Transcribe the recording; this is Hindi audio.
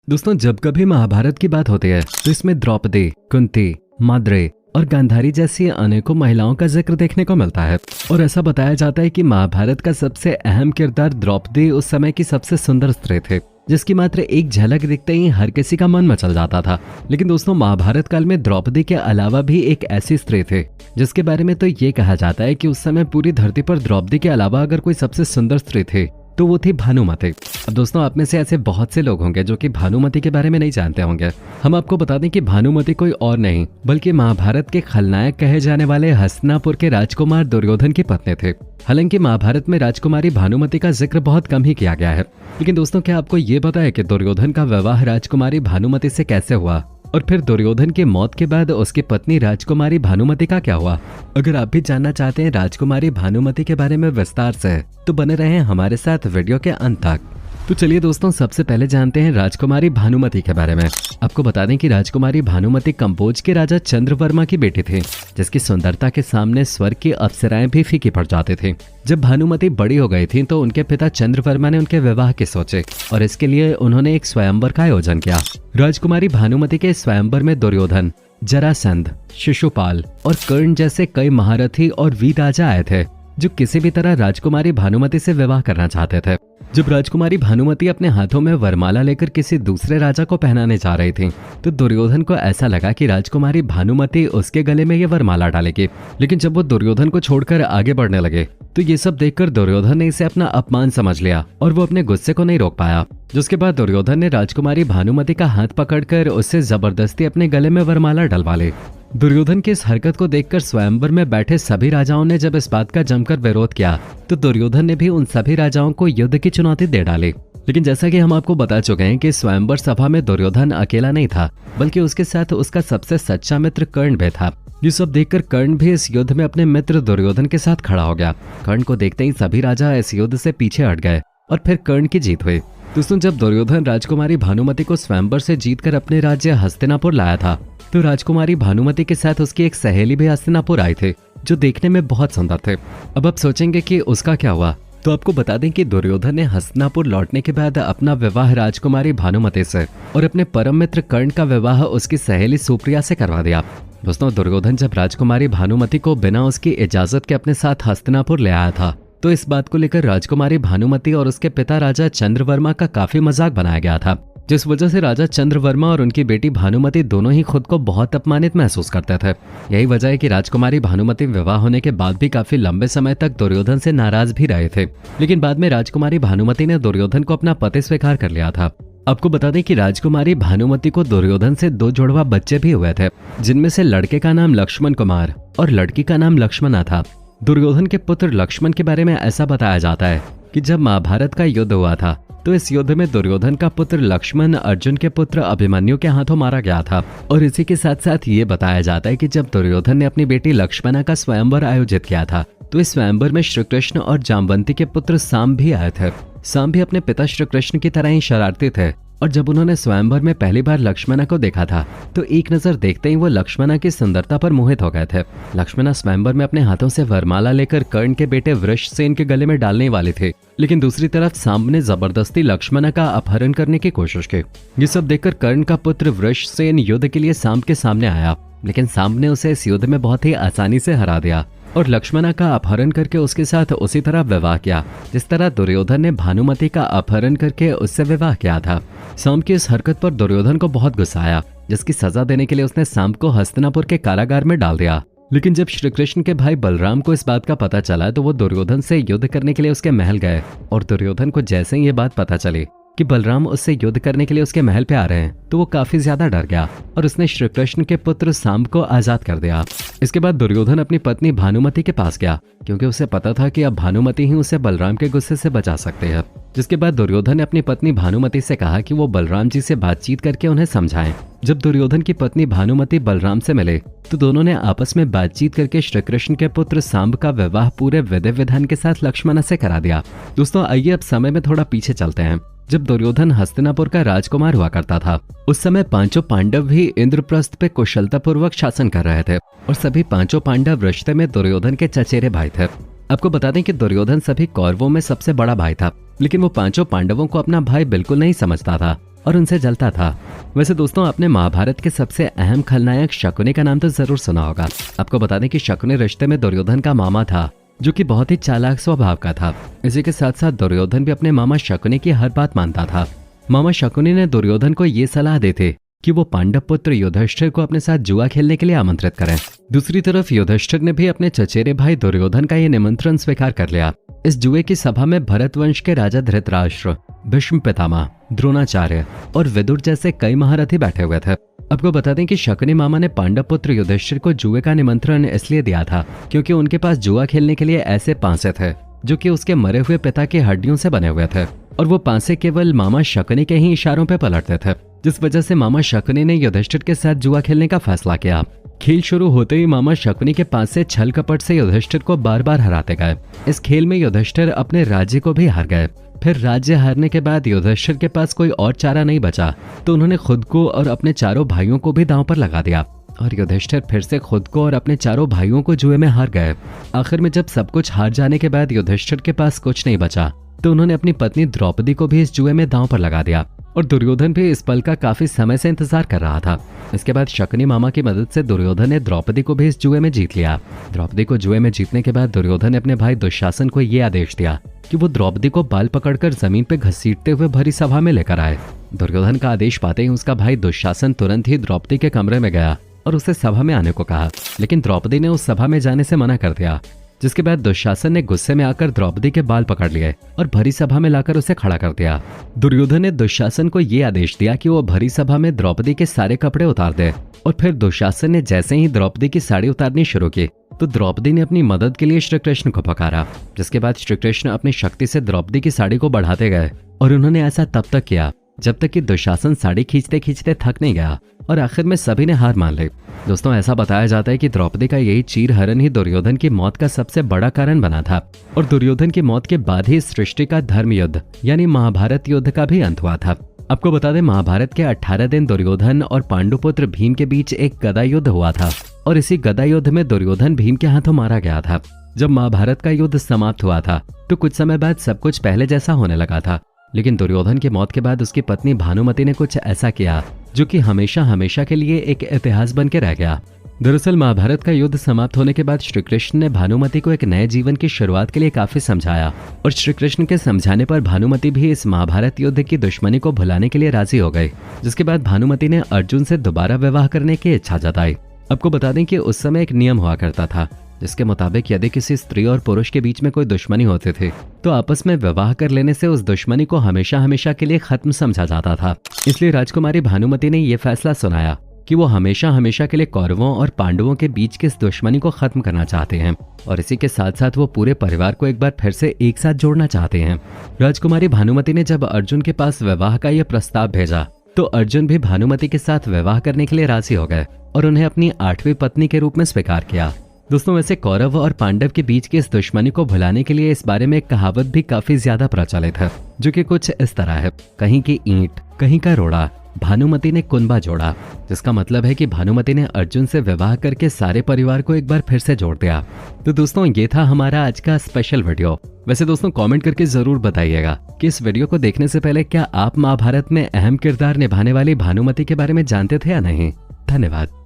दोस्तों, जब कभी महाभारत की बात होती है तो इसमें द्रौपदी, कुंती, माद्री और गांधारी जैसी अनेकों महिलाओं का जिक्र देखने को मिलता है। और ऐसा बताया जाता है कि महाभारत का सबसे अहम किरदार द्रौपदी उस समय की सबसे सुंदर स्त्री थी, जिसकी मात्र एक झलक दिखते ही हर किसी का मन मचल जाता था। लेकिन दोस्तों, महाभारत काल में द्रौपदी के अलावा भी एक ऐसी स्त्री थी जिसके बारे में तो ये कहा जाता है कि उस समय पूरी धरती पर द्रौपदी के अलावा अगर कोई सबसे सुंदर स्त्री थी तो वो थी भानुमति। अब दोस्तों, आप में से ऐसे बहुत से लोग होंगे जो कि भानुमति के बारे में नहीं जानते होंगे। हम आपको बता दें कि भानुमति कोई और नहीं बल्कि महाभारत के खलनायक कहे जाने वाले हस्तिनापुर के राजकुमार दुर्योधन की पत्नी थे। हालांकि महाभारत में राजकुमारी भानुमति का जिक्र बहुत कम ही किया गया है। लेकिन दोस्तों, क्या आपको ये पता है कि दुर्योधन का विवाह राजकुमारी भानुमति से कैसे हुआ, और फिर दुर्योधन की मौत के बाद उसकी पत्नी राजकुमारी भानुमति का क्या हुआ? अगर आप भी जानना चाहते हैं राजकुमारी भानुमति के बारे में विस्तार से, तो बने रहें हमारे साथ वीडियो के अंत तक। तो चलिए दोस्तों, सबसे पहले जानते हैं राजकुमारी भानुमति के बारे में। आपको बता दें कि राजकुमारी भानुमति कंबोज के राजा चंद्रवर्मा की बेटी थी, जिसकी सुंदरता के सामने स्वर्ग की अप्सराएं भी फीकी पड़ जाती थी। जब भानुमति बड़ी हो गई थी तो उनके पिता चंद्रवर्मा ने उनके विवाह की सोचे और इसके लिए उन्होंने एक स्वयंवर का आयोजन किया। राजकुमारी भानुमति के स्वयंवर में दुर्योधन, जरासंध, शिशुपाल और कर्ण जैसे कई महारथी और वीर राजा आए थे जो किसी भी तरह राजकुमारी भानुमति से विवाह करना चाहते थे। जब राजकुमारी भानुमति अपने हाथों में वरमाला लेकर किसी दूसरे राजा को पहनाने जा रही थी तो दुर्योधन को ऐसा लगा कि राजकुमारी भानुमति उसके गले में ये वरमाला डालेगी। लेकिन जब वो दुर्योधन को छोड़कर आगे बढ़ने लगे तो ये सब देखकर दुर्योधन ने इसे अपना अपमान समझ लिया और वो अपने गुस्से को नहीं रोक पाया। जिसके बाद दुर्योधन ने राजकुमारी भानुमति का हाथ पकड़कर उससे जबरदस्ती अपने गले में वरमाला डलवा ली। दुर्योधन की इस हरकत को देखकर स्वयंवर में बैठे सभी राजाओं ने जब इस बात का जमकर विरोध किया तो दुर्योधन ने भी उन सभी राजाओं को युद्ध की चुनौती दे डाली। लेकिन जैसा कि हम आपको बता चुके हैं कि स्वयंवर सभा में दुर्योधन अकेला नहीं था, बल्कि उसके साथ उसका सबसे सच्चा मित्र कर्ण भी था। ये सब देखकर कर्ण भी इस युद्ध में अपने मित्र दुर्योधन के साथ खड़ा हो गया। कर्ण को देखते ही सभी राजा इस युद्ध से पीछे हट गए और फिर कर्ण की जीत हुई। दोस्तों, जब दुर्योधन राजकुमारी भानुमति को स्वयंवर से जीतकर अपने राज्य हस्तिनापुर लाया था तो राजकुमारी भानुमति के साथ उसकी एक सहेली भी हस्तिनापुर आई थी जो देखने में बहुत सुंदर थे। अब आप सोचेंगे कि उसका क्या हुआ, तो आपको बता दें कि दुर्योधन ने हस्तिनापुर लौटने के बाद अपना विवाह राजकुमारी भानुमति से और अपने परम मित्र कर्ण का विवाह उसकी सहेली सुप्रिया से करवा दिया। दोस्तों, दुर्योधन जब राजकुमारी भानुमति को बिना उसकी इजाजत के अपने साथ हस्तिनापुर ले आया था तो इस बात को लेकर राजकुमारी भानुमति और उसके पिता राजा चंद्रवर्मा का काफी मजाक बनाया गया था, जिस वजह से राजा चंद्रवर्मा और उनकी बेटी भानुमति दोनों ही खुद को बहुत अपमानित महसूस करते थे। यही वजह है कि राजकुमारी भानुमति विवाह होने के बाद भी काफी लंबे समय तक दुर्योधन से नाराज भी रहे थे। लेकिन बाद में राजकुमारी भानुमति ने दुर्योधन को अपना पति स्वीकार कर लिया था। आपको बता दें कि राजकुमारी भानुमति को दुर्योधन से 2 जुड़वा बच्चे भी हुए थे, जिनमें से लड़के का नाम लक्ष्मण कुमार और लड़की का नाम लक्ष्मणा था। दुर्योधन के पुत्र लक्ष्मण के बारे में ऐसा बताया जाता है कि जब महाभारत का युद्ध हुआ था तो इस युद्ध में दुर्योधन का पुत्र लक्ष्मण अर्जुन के पुत्र अभिमन्यु के हाथों मारा गया था। और इसी के साथ साथ ये बताया जाता है कि जब दुर्योधन ने अपनी बेटी लक्ष्मणा का स्वयंवर आयोजित किया था तो इस स्वयंवर में श्री कृष्ण और जामवंती के पुत्र साम भी आए थे। साम भी अपने पिता श्री कृष्ण की तरह ही शरारती थे और जब उन्होंने स्वयंवर में पहली बार लक्ष्मणा को देखा था तो एक नजर देखते ही वो लक्ष्मणा की सुंदरता पर मोहित हो गए थे। लक्ष्मणा स्वयंवर में अपने हाथों से वरमाला लेकर कर्ण के बेटे वृषसेन के गले में डालने वाली थी, लेकिन दूसरी तरफ साम ने जबरदस्ती लक्ष्मणा का अपहरण करने की कोशिश की। ये सब देखकर कर्ण का पुत्र वृषसेन युद्ध के लिए साम के सामने आया, लेकिन साम ने उसे इस युद्ध में बहुत ही आसानी से हरा दिया और लक्ष्मणा का अपहरण करके उसके साथ उसी तरह विवाह किया जिस तरह दुर्योधन ने भानुमति का अपहरण करके उससे विवाह किया था। साम की इस हरकत पर दुर्योधन को बहुत गुस्सा आया, जिसकी सजा देने के लिए उसने साम को हस्तिनापुर के कारागार में डाल दिया। लेकिन जब श्री कृष्ण के भाई बलराम को इस बात का पता चला तो वो दुर्योधन से युद्ध करने के लिए उसके महल गए और दुर्योधन को जैसे ही ये बात पता चली कि बलराम उससे युद्ध करने के लिए उसके महल पे आ रहे हैं तो वो काफी ज्यादा डर गया और उसने श्री कृष्ण के पुत्र साम को आजाद कर दिया। इसके बाद दुर्योधन अपनी पत्नी भानुमति के पास गया क्योंकि उसे पता था कि अब भानुमति ही उसे बलराम के गुस्से से बचा सकते हैं। जिसके बाद दुर्योधन ने अपनी पत्नी भानुमति से कहा कि वो बलराम जी से बातचीत करके उन्हें समझाएं। जब दुर्योधन की पत्नी भानुमति बलराम से मिले तो दोनों ने आपस में बातचीत करके श्री कृष्ण के पुत्र सांब का विवाह पूरे विधि विधान के साथ लक्ष्मणा से करा दिया। दोस्तों, आइए अब समय में थोड़ा पीछे चलते हैं। जब दुर्योधन हस्तिनापुर का राजकुमार हुआ करता था उस समय 5 पांडव भी इंद्रप्रस्थ पे कुशलतापूर्वक शासन कर रहे थे और सभी 5 पांडव रिश्ते में दुर्योधन के चचेरे भाई थे। आपको बता दें कि दुर्योधन सभी कौरवों में सबसे बड़ा भाई था, लेकिन वो 5 पांडवों को अपना भाई बिल्कुल नहीं समझता था और उनसे जलता था। वैसे दोस्तों, आपने महाभारत के सबसे अहम खलनायक शकुनी का नाम तो जरूर सुना होगा। आपको बता दें कि शकुनी रिश्ते में दुर्योधन का मामा था, जो कि बहुत ही चालाक स्वभाव का था। इसी के साथ साथ दुर्योधन भी अपने मामा शकुनी की हर बात मानता था। मामा शकुनी ने दुर्योधन को ये सलाह देते कि वो पांडव पुत्र युधिष्ठिर को अपने साथ जुआ खेलने के लिए आमंत्रित करें। दूसरी तरफ युधिष्ठिर ने भी अपने चचेरे भाई दुर्योधन का ये निमंत्रण स्वीकार कर लिया। इस जुए की सभा में भरत वंश के राजा धृतराष्ट्र, भीष्म पितामह, द्रोणाचार्य और विदुर जैसे कई महारथी बैठे हुए थे। आपको बता दें कि शकुनी मामा ने पांडव पुत्र युधिष्ठिर को जुए का निमंत्रण इसलिए दिया था क्योंकि उनके पास जुआ खेलने के लिए ऐसे पांसे थे जो कि उसके मरे हुए पिता की हड्डियों से बने हुए थे, और वो पांसे केवल मामा शकुनी के ही इशारों पे पलटते थे, जिस वजह से मामा शकुनी ने युधिष्ठिर के साथ जुआ खेलने का फैसला किया। खेल शुरू होते ही मामा शकुनी के पास से छल कपट से युधिष्ठिर को बार बार हराते गए। इस खेल में युधिष्ठिर अपने राज्य को भी हार गए। फिर राज्य हारने के बाद युधिष्ठिर के पास कोई और चारा नहीं बचा, तो उन्होंने खुद को और अपने चारों भाइयों को भी दांव पर लगा दिया, और युधिष्ठिर फिर से खुद को और अपने चारों भाइयों को जुए में हार गए। आखिर में जब सब कुछ हार जाने के बाद युधिष्ठिर के पास कुछ नहीं बचा, तो उन्होंने अपनी पत्नी द्रौपदी को भी इस जुए में दांव पर लगा दिया, और दुर्योधन भी इस पल का काफी समय से इंतजार कर रहा था। इसके बाद शकुनी मामा की मदद से दुर्योधन ने द्रौपदी को भी इस जुए में जीत लिया। द्रौपदी को जुए में जीतने के बाद दुर्योधन ने अपने भाई दुशासन को यह आदेश दिया कि वो द्रौपदी को बाल पकड़कर जमीन पर घसीटते हुए भरी सभा में लेकर आए। दुर्योधन का आदेश पाते ही उसका भाई दुशासन तुरंत ही द्रौपदी के कमरे में गया और उसे सभा में आने को कहा, लेकिन द्रौपदी ने उस सभा में जाने से मना कर दिया। जिसके बाद दुशासन ने गुस्से में आकर द्रौपदी के बाल पकड़ लिए और भरी सभा में लाकर उसे खड़ा कर दिया। दुर्योधन ने दुशासन को यह आदेश दिया कि वो भरी सभा में द्रौपदी के सारे कपड़े उतार दे, और फिर दुशासन ने जैसे ही द्रौपदी की साड़ी उतारनी शुरू की तो द्रौपदी ने अपनी मदद के लिए श्री कृष्ण को पुकारा। जिसके बाद श्री कृष्ण अपनी शक्ति से द्रौपदी की साड़ी को बढ़ाते गए, और उन्होंने ऐसा तब तक किया जब तक कि दुशासन साड़ी खींचते खींचते थक नहीं गया, और आखिर में सभी ने हार मान ली। दोस्तों, ऐसा बताया जाता है कि द्रौपदी का यही चीरहरण ही दुर्योधन की मौत का सबसे बड़ा कारण बना था, और दुर्योधन की मौत के बाद ही सृष्टि का धर्म युद्ध यानी महाभारत युद्ध का भी अंत हुआ था। आपको बता दें, महाभारत के 18 दिन दुर्योधन और पांडुपुत्र भीम के बीच एक गदा युद्ध हुआ था, और इसी गदा युद्ध में दुर्योधन भीम के हाथों मारा गया था। जब महाभारत का युद्ध समाप्त हुआ था तो कुछ समय बाद सब कुछ पहले जैसा होने लगा था, लेकिन दुर्योधन की मौत के बाद उसकी पत्नी भानुमति ने कुछ ऐसा किया जो कि हमेशा हमेशा के लिए एक इतिहास बन के रह गया। दरअसल महाभारत का युद्ध समाप्त होने के बाद श्री कृष्ण ने भानुमति को एक नए जीवन की शुरुआत के लिए काफी समझाया, और श्री कृष्ण के समझाने पर भानुमति भी इस महाभारत युद्ध की दुश्मनी को भुलाने के लिए राजी हो गई। जिसके बाद भानुमति ने अर्जुन से दोबारा विवाह करने की इच्छा जताई। आपको बता दें कि उस समय एक नियम हुआ करता था जिसके मुताबिक यदि किसी स्त्री और पुरुष के बीच में कोई दुश्मनी होती थी तो आपस में विवाह कर लेने से उस दुश्मनी को हमेशा हमेशा के लिए खत्म समझा जाता था। इसलिए राजकुमारी भानुमति ने यह फैसला सुनाया कि वो हमेशा हमेशा के लिए कौरवों और पांडवों के बीच की इस दुश्मनी को खत्म करना चाहते हैं, और इसी के साथ साथ वो पूरे परिवार को एक बार फिर से एक साथ जोड़ना चाहते हैं। राजकुमारी भानुमति ने जब अर्जुन के पास विवाह का यह प्रस्ताव भेजा तो अर्जुन भी भानुमति के साथ विवाह करने के लिए राजी हो गए और उन्हें अपनी 8वीं पत्नी के रूप में स्वीकार किया। दोस्तों, वैसे कौरव और पांडव के बीच की इस दुश्मनी को भुलाने के लिए इस बारे में एक कहावत भी काफी ज्यादा प्रचलित है, जो कि कुछ इस तरह है, कहीं की ईंट कहीं का रोड़ा, भानुमति ने कुनबा जोड़ा। जिसका मतलब है कि भानुमति ने अर्जुन से विवाह करके सारे परिवार को एक बार फिर से जोड़ दिया। तो दोस्तों, ये था हमारा आज का स्पेशल वीडियो। वैसे दोस्तों, कमेंट करके जरूर बताइएगा कि इस वीडियो को देखने से पहले क्या आप महाभारत में अहम किरदार निभाने वाली भानुमति के बारे में जानते थे या नहीं। धन्यवाद।